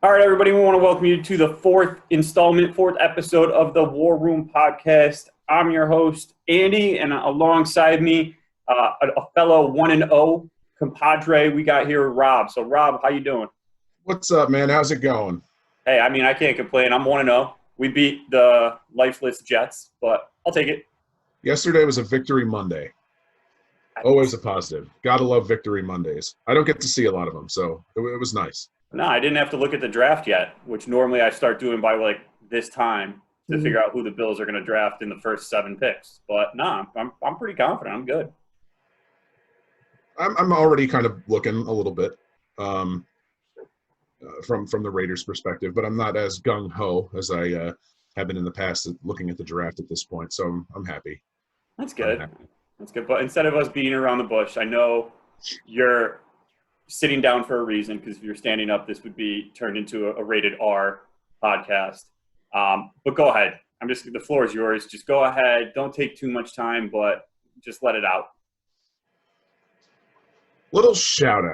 All right, everybody, we want to welcome you to the fourth episode of the War Room Podcast. I'm your host, Andy, and alongside me, a fellow 1-0 compadre, we got here, Rob. So, Rob, how you doing? What's up, man? How's it going? Hey, I mean, I can't complain. I'm 1-0. We beat the lifeless Jets, but I'll take it. Yesterday was a Victory Monday. Always a positive. Gotta love Victory Mondays. I don't get to see a lot of them, so it was nice. No, I didn't have to look at the draft yet, which normally I start doing by like this time to figure out who the Bills are going to draft in the first 7 picks. But no, I'm pretty confident. I'm good. I'm already kind of looking a little bit from the Raiders' perspective, but I'm not as gung ho as I have been in the past at looking at the draft at this point. So I'm happy. That's good. That's good. But instead of us beating around the bush, I know you're sitting down for a reason, because if you're standing up, this would be turned into a rated R podcast. But go ahead. The floor is yours. Just go ahead. Don't take too much time, but just let it out. Little shout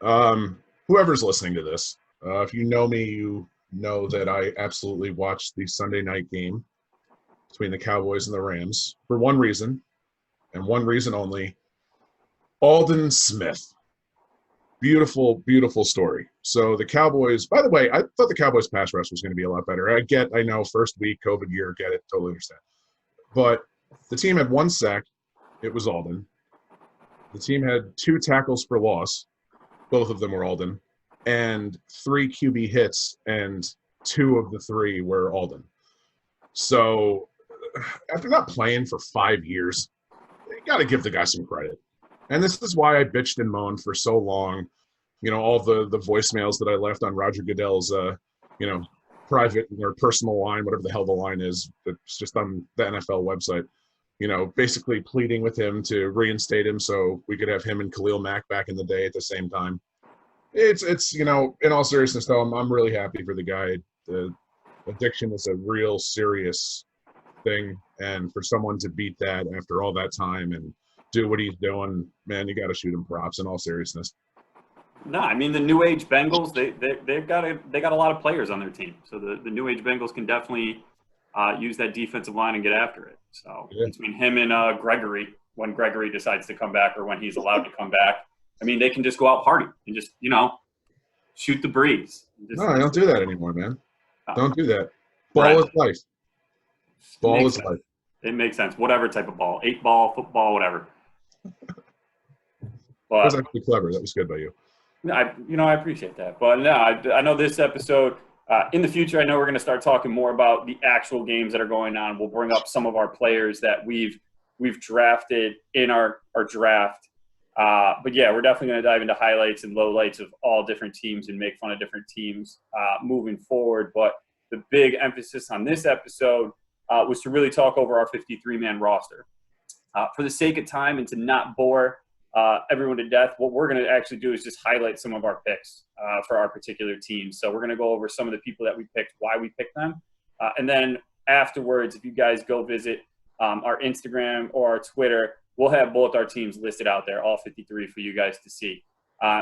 out. Whoever's listening to this, if you know me, you know that I absolutely watched the Sunday night game between the Cowboys and the Rams for one reason, and one reason only. Aldon Smith. Beautiful, beautiful story. So the Cowboys, by the way, I thought the Cowboys pass rush was going to be a lot better. I know, first week, COVID year, get it, totally understand. But the team had 1 sack. It was Aldon. The team had 2 tackles for loss. Both of them were Aldon. And 3 QB hits, and 2 of the 3 were Aldon. So after not playing for 5 years, you got to give the guy some credit. And this is why I bitched and moaned for so long. You know, all the voicemails that I left on Roger Goodell's, private or personal line, whatever the hell the line is, that's just on the NFL website. You know, basically pleading with him to reinstate him so we could have him and Khalil Mack back in the day at the same time. It's in all seriousness, though, I'm really happy for the guy. The addiction is a real serious thing, and for someone to beat that after all that time and do what he's doing, man, you got to shoot him props in all seriousness. No, I mean, the New Age Bengals, they've got a lot of players on their team. So the New Age Bengals can definitely use that defensive line and get after it. So between him and Gregory, when Gregory decides to come back or when he's allowed to come back, I mean, they can just go out party and just, shoot the breeze. No, I don't do that anymore, man. Don't do that. Ball is life. Ball is life. It makes sense. Whatever type of ball, 8-ball, football, whatever. That was actually clever. That was good by you. I appreciate that. But no, I know this episode, in the future, I know we're going to start talking more about the actual games that are going on. We'll bring up some of our players that we've drafted in our draft. But yeah, we're definitely going to dive into highlights and lowlights of all different teams and make fun of different teams moving forward. But the big emphasis on this episode was to really talk over our 53-man roster. For the sake of time and to not bore everyone to death, what we're going to actually do is just highlight some of our picks for our particular teams. So we're going to go over some of the people that we picked, why we picked them. And then afterwards, if you guys go visit our Instagram or our Twitter, we'll have both our teams listed out there, all 53 for you guys to see.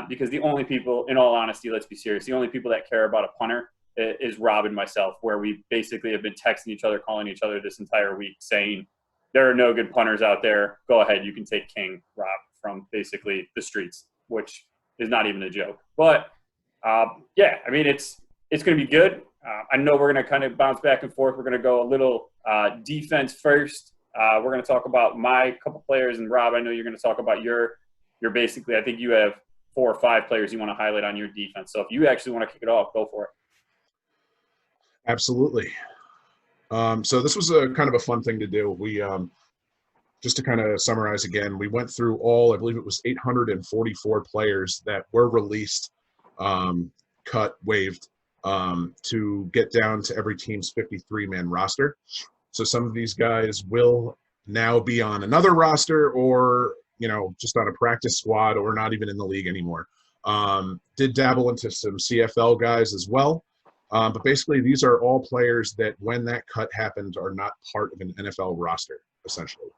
Because the only people, in all honesty, let's be serious, the only people that care about a punter is Rob and myself, where we basically have been texting each other, calling each other this entire week saying, there are no good punters out there. Go ahead. You can take King, Rob, from basically the streets, which is not even a joke. But, yeah, I mean, it's going to be good. I know we're going to kind of bounce back and forth. We're going to go a little defense first. We're going to talk about my couple players. And, Rob, I know you're going to talk about your basically, I think you have 4 or 5 players you want to highlight on your defense. So if you actually want to kick it off, go for it. Absolutely. So this was a kind of a fun thing to do. We just to kind of summarize again, we went through all, I believe it was 844 players that were released, cut, waived, to get down to every team's 53-man roster. So some of these guys will now be on another roster or, just on a practice squad or not even in the league anymore. Did dabble into some CFL guys as well. But basically, these are all players that, when that cut happens, are not part of an NFL roster, essentially.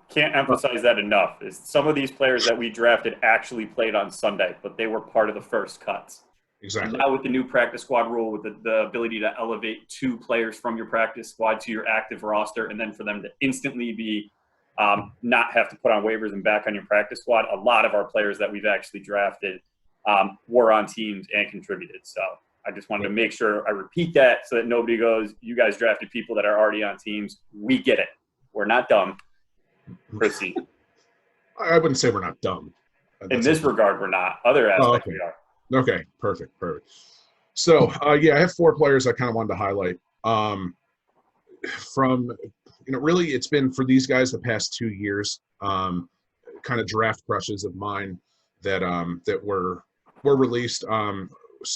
Can't emphasize that enough. Is some of these players that we drafted actually played on Sunday, but they were part of the first cuts. Exactly. And now with the new practice squad rule, with the ability to elevate 2 players from your practice squad to your active roster, and then for them to instantly be not have to put on waivers and back on your practice squad, a lot of our players that we've actually drafted were on teams and contributed. So I just wanted to make sure I repeat that so that nobody goes, you guys drafted people that are already on teams. We get it. We're not dumb. Proceed. I wouldn't say we're not dumb. In this regard, we're not. Other aspects, okay. we are. Okay, perfect. So, yeah, I have 4 players I kind of wanted to highlight. From, really it's been for these guys the past 2 years, kind of draft crushes of mine that that were released. So I'm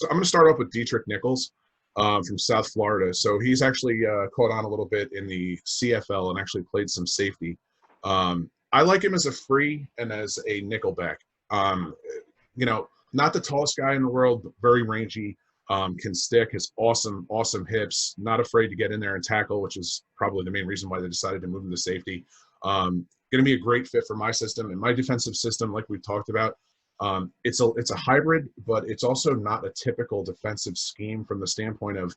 going to start off with Dietrich Nichols from South Florida. So he's actually caught on a little bit in the CFL and actually played some safety. I like him as a free and as a nickelback. Not the tallest guy in the world, but very rangy, can stick, has awesome hips, not afraid to get in there and tackle, which is probably the main reason why they decided to move him to safety. Going to be a great fit for my system and my defensive system, like we've talked about. It's a hybrid, but it's also not a typical defensive scheme from the standpoint of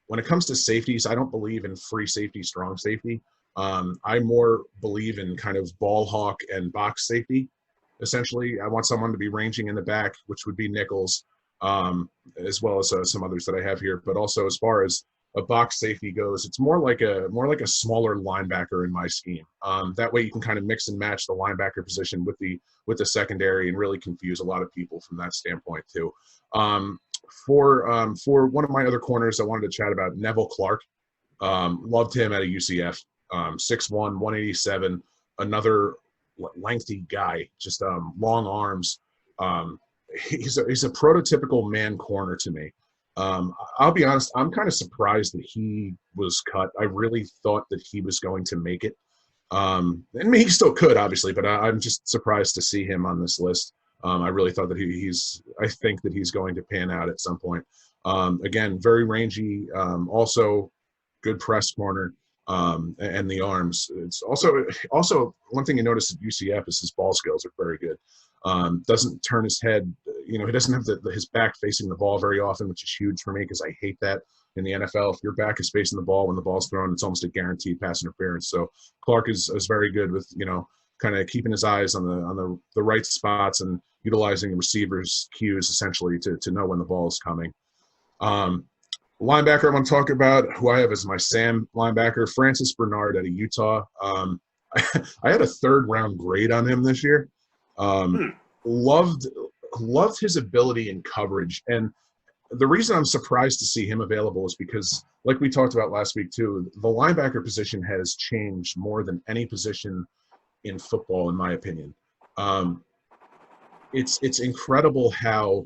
when it comes to safeties. I don't believe in free safety, strong safety. I more believe in kind of ball hawk and box safety. Essentially, I want someone to be ranging in the back, which would be Nichols, as well as some others that I have here. But also, as far as a box safety goes, it's more like a smaller linebacker in my scheme. That way, you can kind of mix and match the linebacker position with the secondary and really confuse a lot of people from that standpoint too. For one of my other corners, I wanted to chat about Neville Clark. Loved him at a UCF. 6'1", 187, another lengthy guy, just long arms. He's a prototypical man corner to me. I'll be honest, I'm kind of surprised that he was cut. I really thought that he was going to make it. And he still could, obviously, but I'm just surprised to see him on this list. I really thought that I think that he's going to pan out at some point. Again, very rangy, also good press corner. And the arms. It's also one thing you notice at UCF is his ball skills are very good. Doesn't turn his head. He doesn't have his back facing the ball very often, which is huge for me because I hate that in the NFL. If your back is facing the ball when the ball's thrown, it's almost a guaranteed pass interference. So Clark is very good with kind of keeping his eyes on the right spots and utilizing the receiver's cues essentially to know when the ball is coming. Linebacker I want to talk about, who I have as my Sam linebacker, Francis Bernard out of Utah. I had a 3rd round grade on him this year. Loved his ability in coverage. And the reason I'm surprised to see him available is because, like we talked about last week too, the linebacker position has changed more than any position in football, in my opinion. It's incredible how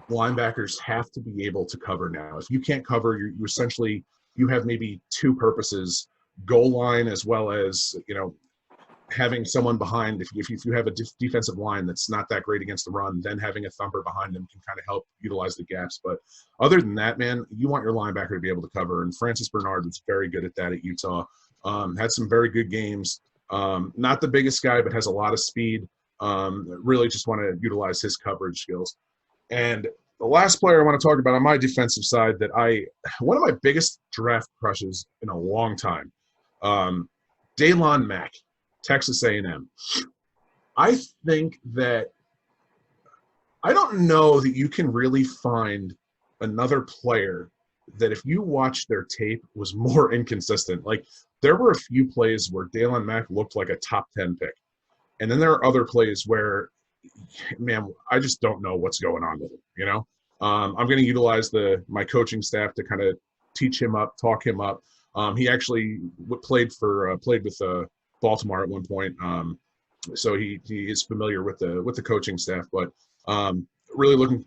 linebackers have to be able to cover now. If you can't cover, you essentially have maybe 2 purposes: goal line as well as having someone behind. If you have a defensive line that's not that great against the run, then having a thumper behind them can kind of help utilize the gaps. But other than that, man, you want your linebacker to be able to cover. And Francis Bernard was very good at that at Utah. Had some very good games. Not the biggest guy, but has a lot of speed. Really just want to utilize his coverage skills. And the last player I want to talk about on my defensive side one of my biggest draft crushes in a long time, Daylon Mack, Texas A&M. I think that I don't know that you can really find another player that if you watch their tape was more inconsistent. Like there were a few plays where Daylon Mack looked like a top 10 pick. And then there are other plays where, man, I just don't know what's going on with him, I'm going to utilize my coaching staff to kind of teach him up, talk him up. He actually played with Baltimore at one point, so he is familiar with the coaching staff. But really looking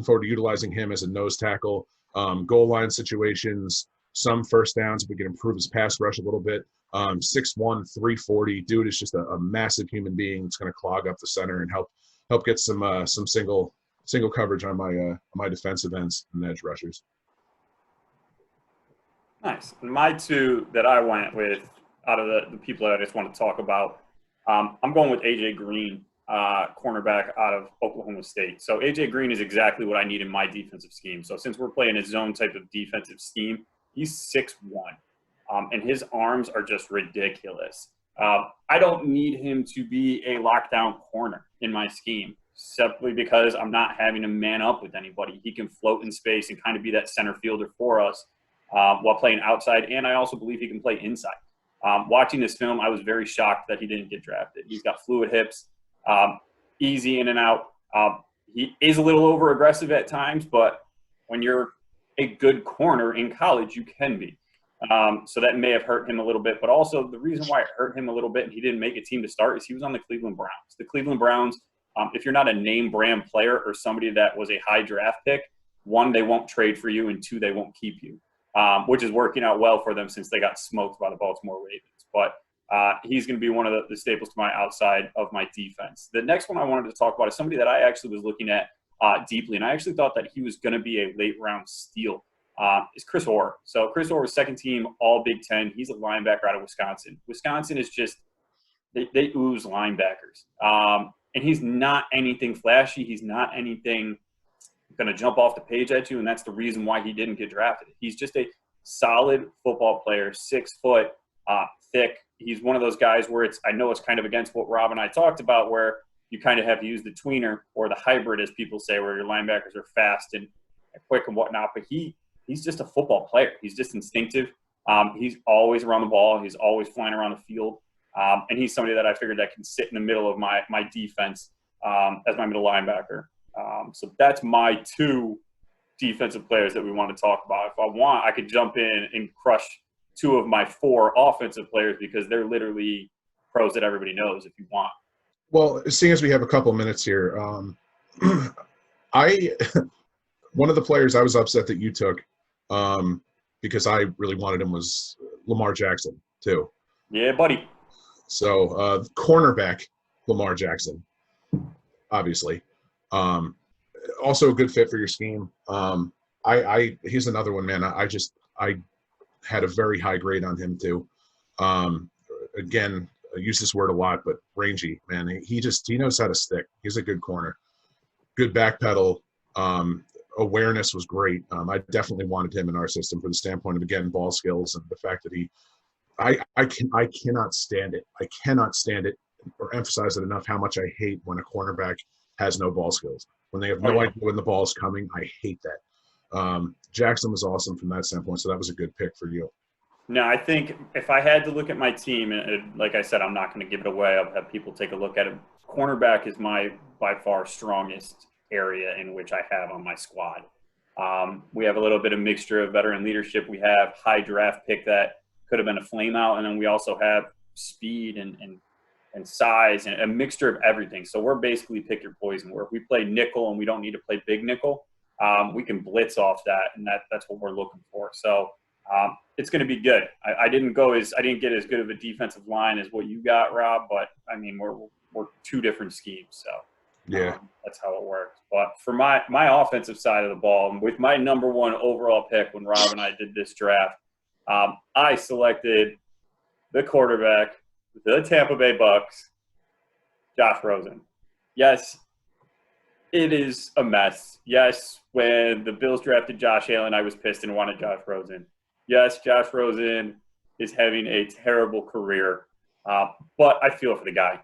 forward to utilizing him as a nose tackle, goal line situations, some first downs if we can improve his pass rush a little bit. 6'1", 340. Dude is just a massive human being. It's going to clog up the center and help get some single coverage on my defensive ends and edge rushers. Nice. And my 2 that I went with out of the people that I just want to talk about, I'm going with AJ Green, cornerback out of Oklahoma State. So AJ Green is exactly what I need in my defensive scheme. So since we're playing a zone type of defensive scheme, he's 6'1", and his arms are just ridiculous. I don't need him to be a lockdown corner in my scheme, simply because I'm not having to man up with anybody. He can float in space and kind of be that center fielder for us while playing outside, and I also believe he can play inside. Watching this film, I was very shocked that he didn't get drafted. He's got fluid hips, easy in and out. He is a little over-aggressive at times, but when you're a good corner in college, you can be. So that may have hurt him a little bit. But also the reason why it hurt him a little bit and he didn't make a team to start is he was on the Cleveland Browns. The Cleveland Browns, if you're not a name brand player or somebody that was a high draft pick, one, they won't trade for you, and two, they won't keep you, which is working out well for them since they got smoked by the Baltimore Ravens. But he's going to be one of the staples to my outside of my defense. The next one I wanted to talk about is somebody that I actually was looking at deeply, and I actually thought that he was going to be a late-round steal. Is Chris Orr. So Chris Orr was second team All Big Ten. He's a linebacker out of Wisconsin. Wisconsin is just they ooze linebackers, and he's not anything flashy. He's not anything going to jump off the page at you, and that's the reason why he didn't get drafted. He's just a solid football player, 6 foot, thick. He's one of those guys where I know it's kind of against what Rob and I talked about, where you kind of have to use the tweener or the hybrid, as people say, where your linebackers are fast and quick and whatnot, but he's just a football player. He's just instinctive. He's always around the ball. He's always flying around the field. And he's somebody that I figured that can sit in the middle of my defense as my middle linebacker. So that's my 2 defensive players that we want to talk about. If I want, I could jump in and crush 2 of my 4 offensive players because they're literally pros that everybody knows if you want. Well, seeing as we have a couple minutes here, one of the players I was upset that you took because I really wanted him was Lamar Jackson too. Yeah, buddy. So cornerback Lamar Jackson, obviously. Also a good fit for your scheme. He's another one, man. I had a very high grade on him too. Again, I use this word a lot, but rangy, man. He knows how to stick. He's a good corner. Good back pedal. Awareness was great. I definitely wanted him in our system for the standpoint of, again, ball skills and the fact that I cannot stand it. I cannot stand it or emphasize it enough how much I hate when a cornerback has no ball skills. When they have no idea when the ball is coming, I hate that. Jackson was awesome from that standpoint, so that was a good pick for you. No, I think if I had to look at my team, and like I said, I'm not going to give it away. I'll have people take a look at it. Cornerback is my by far strongest area in which I have on my squad. We have a little bit of mixture of veteran leadership. We have high draft pick that could have been a flame out, and then we also have speed and size and a mixture of everything. So we're basically pick your poison. Where if we play nickel and we don't need to play big nickel, we can blitz off that, and that's what we're looking for. So it's going to be good. I didn't get as good of a defensive line as what you got, Rob, but I mean we're 2 different schemes, so yeah, that's how it works. But for my offensive side of the ball, with my number 1 overall pick when Rob and I did this draft, I selected the quarterback, the Tampa Bay Bucks, Josh Rosen. Yes, it is a mess. Yes, when the Bills drafted Josh Allen, I was pissed and wanted Josh Rosen. Yes, Josh Rosen is having a terrible career, but I feel for the guy.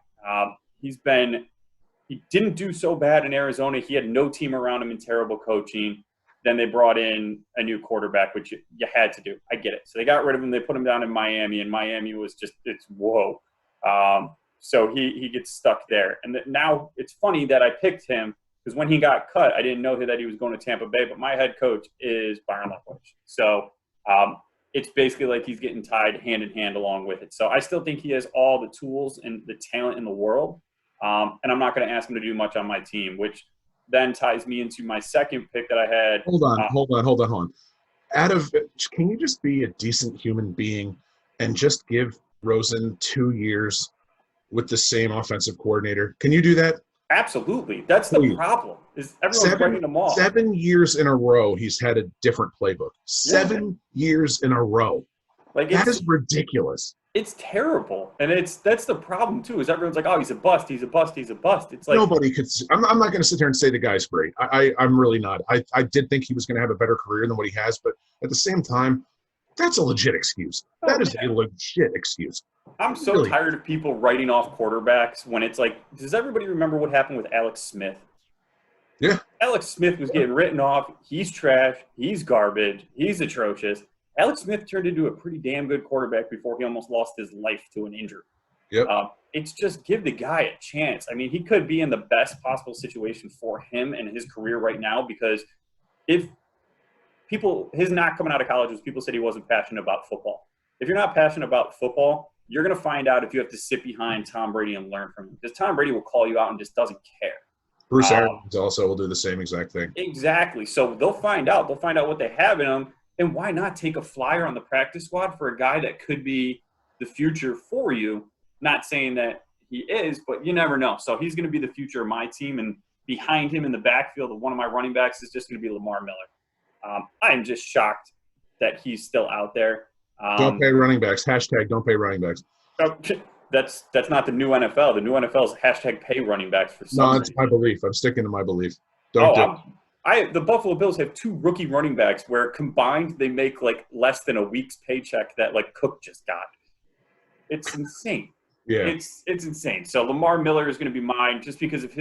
He didn't do so bad in Arizona. He had no team around him and terrible coaching. Then they brought in a new quarterback, which you had to do. I get it. So they got rid of him. They put him down in Miami, and Miami was just – it's whoa. So he gets stuck there. And now it's funny that I picked him because when he got cut, I didn't know that he was going to Tampa Bay, but my head coach is Byron Leftwich. So it's basically like he's getting tied hand in hand along with it. So I still think he has all the tools and the talent in the world. And I'm not going to ask him to do much on my team, which then ties me into my second pick that I had. Hold on. Can you just be a decent human being and just give Rosen 2 years with the same offensive coordinator? Can you do that? Absolutely. That's the problem. Is everyone's breaking them off. 7 years in a row, he's had a different playbook. 7 years in a row. That is ridiculous. It's terrible, and that's the problem too. Is everyone's like, oh, he's a bust, he's a bust, he's a bust. It's like, Nobody could. I'm not going to sit here and say the guy's great. I'm really not. I did think he was going to have a better career than what he has, but at the same time, that's a legit excuse. oh, That is a man. legit excuse. I'm so Really. tired of people writing off quarterbacks when it's like, does everybody remember what happened with Alex Smith? Yeah. Alex Smith was getting written off. He's trash. He's garbage. He's atrocious. Alex Smith turned into a pretty damn good quarterback before he almost lost his life to an injury. Yep. It's just give the guy a chance. I mean, he could be in the best possible situation for him and his career right now, because if his not coming out of college was people said he wasn't passionate about football. If you're not passionate about football, you're going to find out if you have to sit behind Tom Brady and learn from him, because Tom Brady will call you out and just doesn't care. Bruce Arians also will do the same exact thing. Exactly. So they'll find out. They'll find out what they have in them. And why not take a flyer on the practice squad for a guy that could be the future for you? Not saying that he is, but you never know. So he's going to be the future of my team. And behind him in the backfield of one of my running backs is just going to be Lamar Miller. I am just shocked that he's still out there. Don't pay running backs. Hashtag don't pay running backs. That's not the new NFL. The new NFL is hashtag pay running backs for some No, it's my belief. I'm sticking to my belief. The Buffalo Bills have 2 rookie running backs where combined they make like less than a week's paycheck that like Cook just got. It's insane. Yeah. It's insane. So Lamar Miller is going to be mine just because of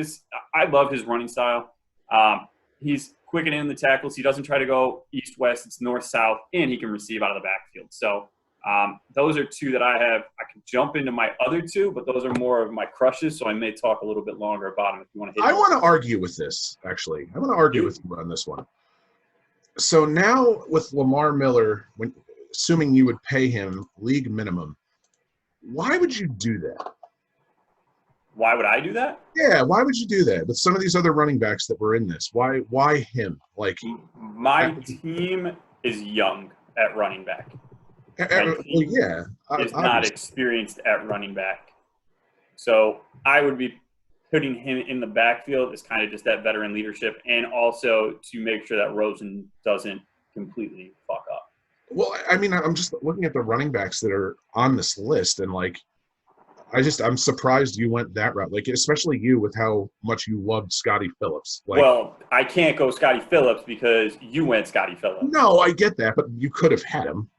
I love his running style. He's quick and in the tackles. He doesn't try to go east-west. It's north-south, and he can receive out of the backfield. So those are 2 that I have. I could jump into my other 2, but those are more of my crushes, so I may talk a little bit longer about them if you want to hit I want to argue with this, actually. I want to argue with you on this one. So now with Lamar Miller, assuming you would pay him league minimum, why would you do that? Why would I do that? Yeah, why would you do that? With some of these other running backs that were in this, why him? Like my team is young at running back. Well, is not experienced at running back. So I would be putting him in the backfield as kind of just that veteran leadership, and also to make sure that Rosen doesn't completely fuck up. Well, I mean, I'm just looking at the running backs that are on this list, and like, I'm surprised you went that route. Like, especially you with how much you loved Scotty Phillips. Like, well, I can't go Scotty Phillips because you went Scotty Phillips. No, I get that, but you could have had him.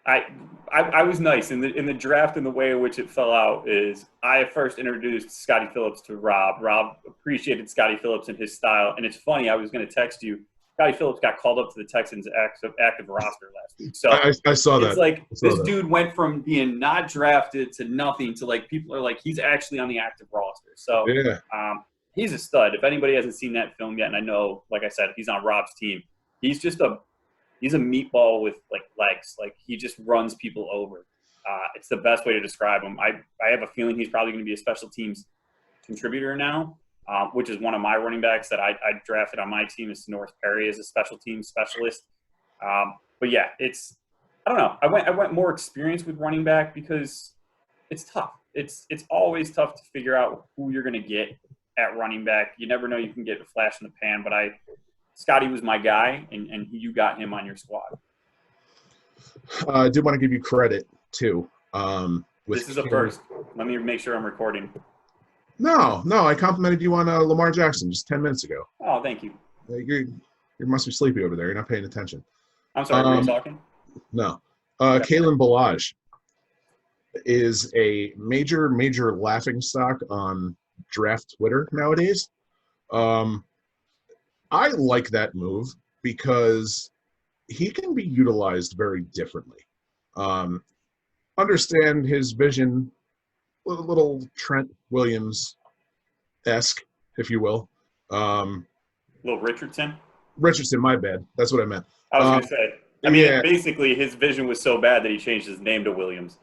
I was nice in the draft, and the way in which it fell out is I first introduced Scotty Phillips to Rob. Rob appreciated Scotty Phillips and his style, and it's funny. I was going to text you. Scotty Phillips got called up to the Texans active roster last week. So I saw that. It's like this dude went from being not drafted to nothing to like people are like he's actually on the active roster. So yeah. He's a stud. If anybody hasn't seen that film yet, and I know, like I said, he's on Rob's team. He's a meatball with like legs. Like he just runs people over. It's the best way to describe him. I have a feeling he's probably going to be a special teams contributor now. Which is one of my running backs that I drafted on my team is North Perry as a special teams specialist. But yeah, I don't know. I went more experience with running back because it's tough. It's always tough to figure out who you're going to get at running back. You never know. You can get a flash in the pan, but Scotty was my guy, and you got him on your squad. I did want to give you credit too. This is a first. Let me make sure I'm recording. No, I complimented you on Lamar Jackson just 10 minutes ago. Oh, thank you. You must be sleepy over there. You're not paying attention. I'm sorry, were you talking? No. Kalen Ballage is a major laughing stock on draft Twitter nowadays. I like that move because he can be utilized very differently. Understand his vision, little Trent Williams-esque, if you will. Little Richardson? Richardson, my bad. That's what I meant. I was going to say. I mean, basically, his vision was so bad that he changed his name to Williams.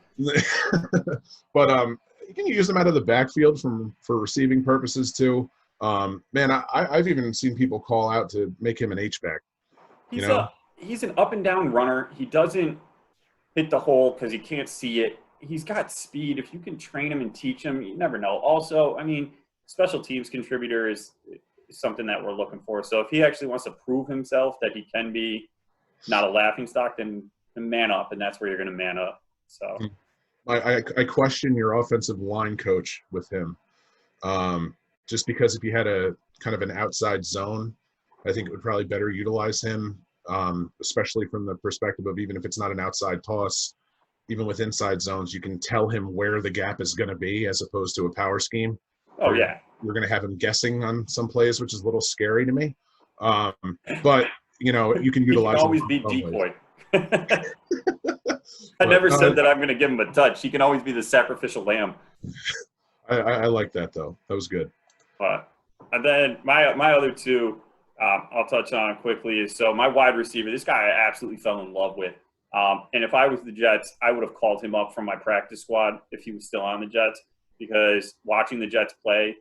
But you can use him out of the backfield for receiving purposes too. Man, I've even seen people call out to make him an H-back. He's an up and down runner. He doesn't hit the hole because he can't see it. He's got speed. If you can train him and teach him, you never know. Also, I mean, special teams contributor is something that we're looking for. So if he actually wants to prove himself that he can be not a laughing stock, then man up, and that's where you're going to man up. So I question your offensive line coach with him. Just because if you had a kind of an outside zone, I think it would probably better utilize him, especially from the perspective of even if it's not an outside toss, even with inside zones, you can tell him where the gap is going to be as opposed to a power scheme. Oh, yeah. You're going to have him guessing on some plays, which is a little scary to me. But, you know, you can utilize he can always him be decoy. I never said that I'm going to give him a touch. He can always be the sacrificial lamb. I like that, though. That was good. And then my other two, I'll touch on quickly. So my wide receiver, this guy I absolutely fell in love with. And if I was the Jets, I would have called him up from my practice squad if he was still on the Jets, because watching the Jets play,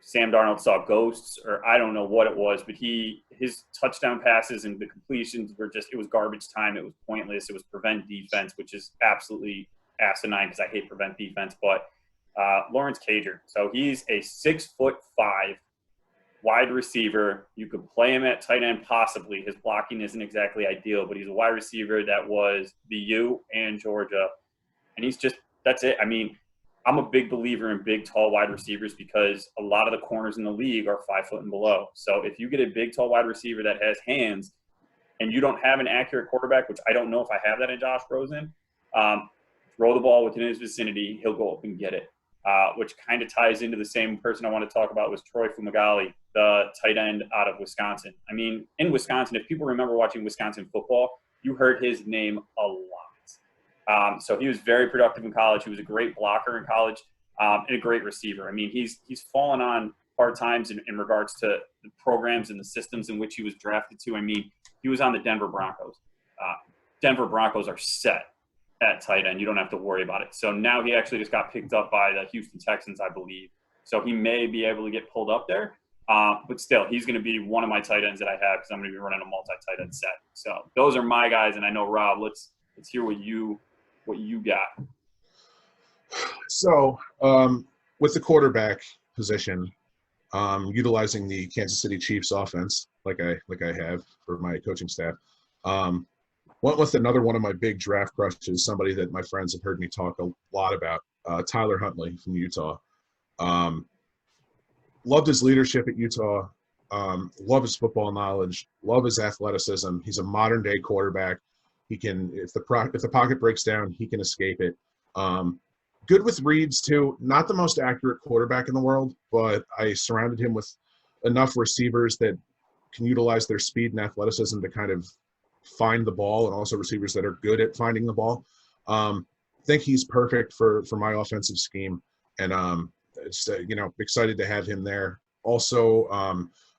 Sam Darnold saw ghosts, or I don't know what it was, but his touchdown passes and the completions were just, it was garbage time. It was pointless. It was prevent defense, which is absolutely asinine because I hate prevent defense. But Lawrence Cager, so he's a 6'5" wide receiver. You could play him at tight end possibly. His blocking isn't exactly ideal, but he's a wide receiver that was BU and Georgia. And he's just, that's it. I mean, I'm a big believer in big, tall wide receivers because a lot of the corners in the league are 5 foot and below. So if you get a big, tall wide receiver that has hands and you don't have an accurate quarterback, which I don't know if I have that in Josh Rosen, throw the ball within his vicinity, he'll go up and get it. Which kind of ties into the same person I want to talk about was Troy Fumagalli, the tight end out of Wisconsin. I mean, in Wisconsin, if people remember watching Wisconsin football, you heard his name a lot. So he was very productive in college. He was a great blocker in college and a great receiver. I mean, he's fallen on hard times in regards to the programs and the systems in which he was drafted to. I mean, he was on the Denver Broncos. Denver Broncos are set at tight end. You don't have to worry about it. So now he actually just got picked up by the Houston Texans, I believe. So he may be able to get pulled up there. But still, he's going to be one of my tight ends that I have because I'm going to be running a multi-tight end set. So those are my guys. And I know, Rob, let's hear what you got. So with the quarterback position, utilizing the Kansas City Chiefs offense, like I have for my coaching staff, went with another one of my big draft crushes, somebody that my friends have heard me talk a lot about, Tyler Huntley from Utah. Loved his leadership at Utah. Love his football knowledge. Love his athleticism. He's a modern day quarterback. He can, if the pocket breaks down, he can escape it. Good with reads too. Not the most accurate quarterback in the world, but I surrounded him with enough receivers that can utilize their speed and athleticism to kind of find the ball, and also receivers that are good at finding the ball. Think he's perfect for my offensive scheme, and excited to have him there. Also,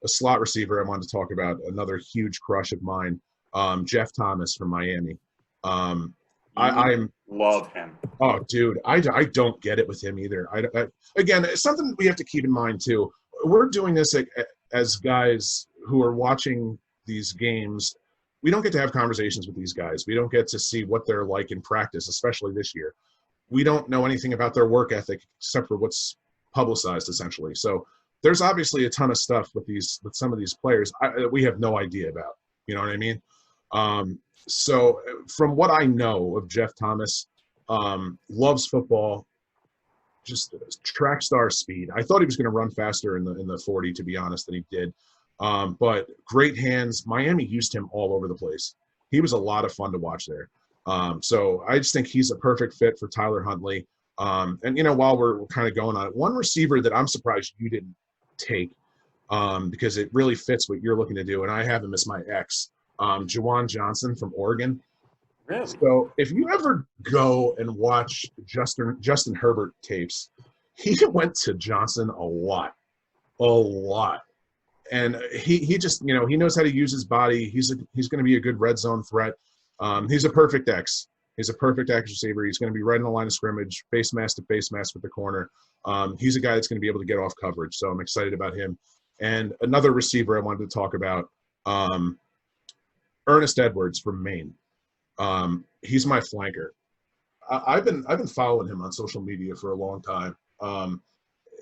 a slot receiver I wanted to talk about, another huge crush of mine, Jeff Thomas from Miami. I love him. Oh, dude, I don't get it with him either. Again, it's something we have to keep in mind too. We're doing this as guys who are watching these games. We don't get to have conversations with these guys. We don't get to see what they're like in practice, especially this year. We don't know anything about their work ethic except for what's publicized, essentially. So there's obviously a ton of stuff with some of these players we have no idea about. You know what I mean? So from what I know of Jeff Thomas, loves football, just track star speed. I thought he was going to run faster in the 40, to be honest, than he did. But great hands. Miami used him all over the place. He was a lot of fun to watch there. So I just think he's a perfect fit for Tyler Huntley. And, while we're kind of going on it, one receiver that I'm surprised you didn't take because it really fits what you're looking to do, and I have him as my ex, Juwan Johnson from Oregon. Really? So if you ever go and watch Justin Herbert tapes, he went to Johnson a lot. And he just, he knows how to use his body. He's going to be a good red zone threat. He's a perfect X. He's a perfect X receiver. He's going to be right in the line of scrimmage, face mask to face mask with the corner. He's a guy that's going to be able to get off coverage. So I'm excited about him. And another receiver I wanted to talk about, Ernest Edwards from Maine. He's my flanker. I've been following him on social media for a long time.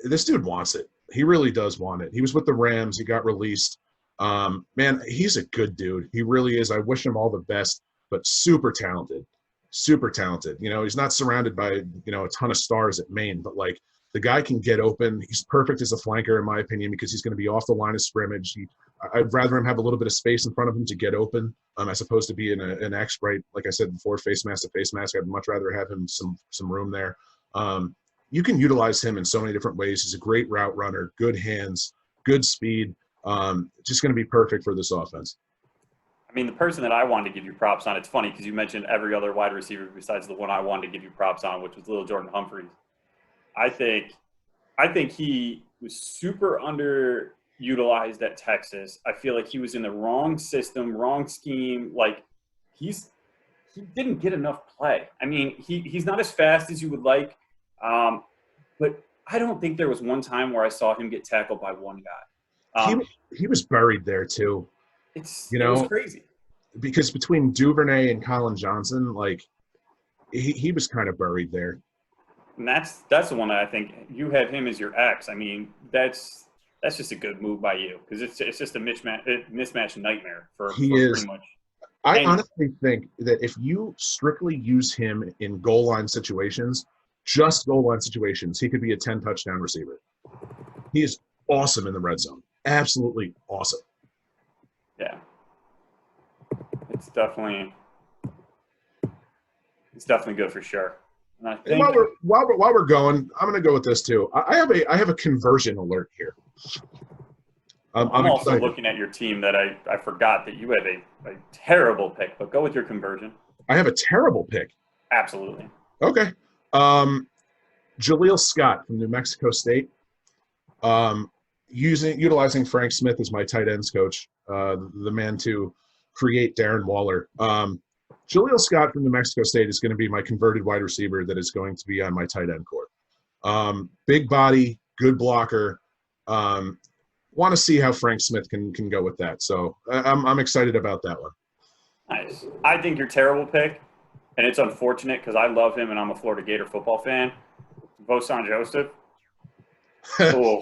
This dude wants it. He really does want it. He was with the Rams. He got released. Man, he's a good dude. He really is. I wish him all the best, but super talented. super talented. You know, he's not surrounded by, you know, a ton of stars at Maine, but like the guy can get open. He's perfect as a flanker, in my opinion, because he's going to be off the line of scrimmage. I'd rather him have a little bit of space in front of him to get open, as opposed to be in an X, right? Like I said before, face mask to face mask. I'd much rather have him some room there. You can utilize him in so many different ways. He's a great route runner, good hands, good speed. Just going to be perfect for this offense. I mean, the person that I wanted to give you props on, it's funny because you mentioned every other wide receiver besides the one I wanted to give you props on, which was Little Jordan Humphreys. I think he was super underutilized at Texas. I feel like he was in the wrong system, wrong scheme. Like he didn't get enough play. I mean, he's not as fast as you would like, but I don't think there was one time where I saw him get tackled by one guy. He was buried there too. It was crazy. Because between Duvernay and Colin Johnson, like he was kind of buried there. And that's the one that I think you have him as your X. I mean, that's just a good move by you because it's just a mismatch nightmare for pretty much. I honestly think that if you strictly use him in goal line situations, just goal line situations, he could be a 10 touchdown receiver. He is awesome in the red zone. Absolutely awesome. Yeah. It's definitely good for sure. And I think while we're going, I'm going to go with this too. I have a conversion alert here. I'm also looking at your team that I forgot that you have a terrible pick, but go with your conversion. I have a terrible pick. Absolutely. Okay. Jaleel Scott from New Mexico State. Utilizing Frank Smith as my tight ends coach, the man to create Darren Waller. Jaleel Scott from New Mexico State is going to be my converted wide receiver that is going to be on my tight end core. Big body, good blocker. Want to see how Frank Smith can go with that. So I'm excited about that one. Nice. I think you're a terrible pick, and it's unfortunate because I love him and I'm a Florida Gator football fan. Vosan Joseph. Oh.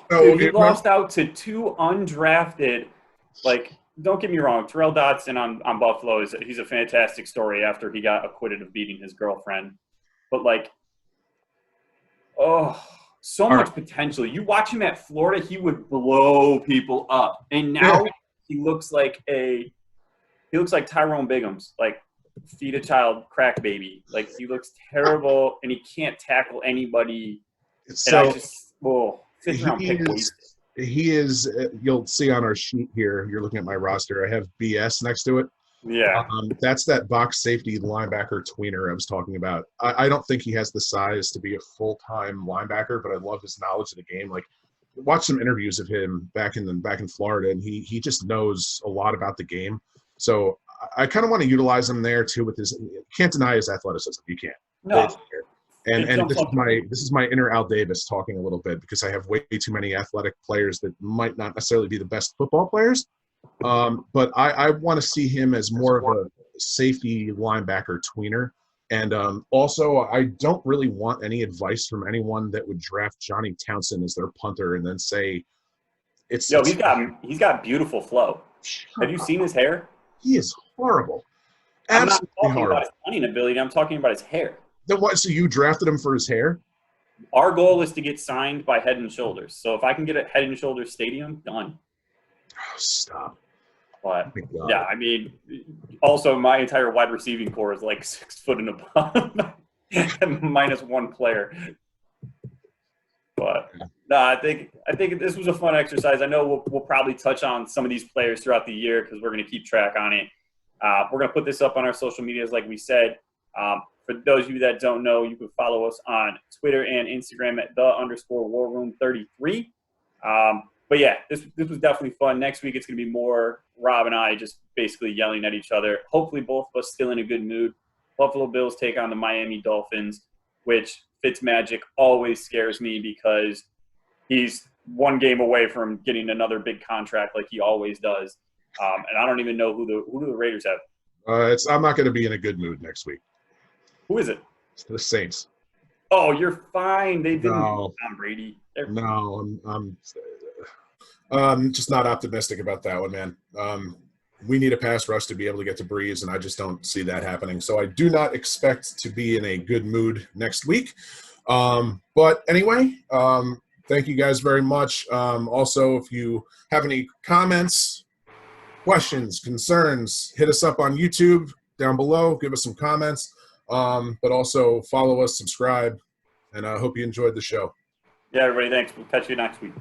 Dude, he lost out to two undrafted. Like, don't get me wrong, Terrell Dotson on Buffalo he's a fantastic story after he got acquitted of beating his girlfriend. But like, so much potential. You watch him at Florida, he would blow people up, and now he looks like Tyrone Biggums, like feed a child crack baby. Like he looks terrible, and he can't tackle anybody. So fifth round pick wasted. He is. You'll see on our sheet here. You're looking at my roster. I have BS next to it. Yeah. That's that box safety linebacker tweener I was talking about. I don't think he has the size to be a full-time linebacker, but I love his knowledge of the game. Like, watch some interviews of him back in Florida, and he just knows a lot about the game. So I kind of want to utilize him there too. With his, can't deny his athleticism. You can't. No. And this is my inner Al Davis talking a little bit because I have way too many athletic players that might not necessarily be the best football players. But I want to see him as more of a safety linebacker tweener. And also, I don't really want any advice from anyone that would draft Johnny Townsend as their punter and then say he's got beautiful flow. Have you seen his hair? He is horrible. I'm not talking about his hunting ability. I'm talking about his hair. Then what? So you drafted him for his hair? Our goal is to get signed by Head and Shoulders. So if I can get a Head and Shoulders stadium, done. Oh, stop. But yeah, I mean, also my entire wide receiving core is like 6 foot and above, minus one player. But no, I think this was a fun exercise. I know we'll probably touch on some of these players throughout the year because we're going to keep track on it. We're going to put this up on our social medias, like we said. For those of you that don't know, you can follow us on Twitter and Instagram at _WarRoom33. But yeah, this was definitely fun. Next week, it's going to be more Rob and I just basically yelling at each other. Hopefully, both of us still in a good mood. Buffalo Bills take on the Miami Dolphins, which Fitzmagic always scares me because he's one game away from getting another big contract like he always does. And I don't even know who the Raiders have. I'm not going to be in a good mood next week. Who is it? It's the Saints. Oh, you're fine. They didn't beat Tom Brady. I'm just not optimistic about that one, man. we need a pass rush to be able to get to Breeze, and I just don't see that happening. So I do not expect to be in a good mood next week. But anyway, thank you guys very much. Also, if you have any comments, questions, concerns, hit us up on YouTube down below. Give us some comments. But also follow us, subscribe, and I hope you enjoyed the show. Yeah, everybody, thanks. We'll catch you next week.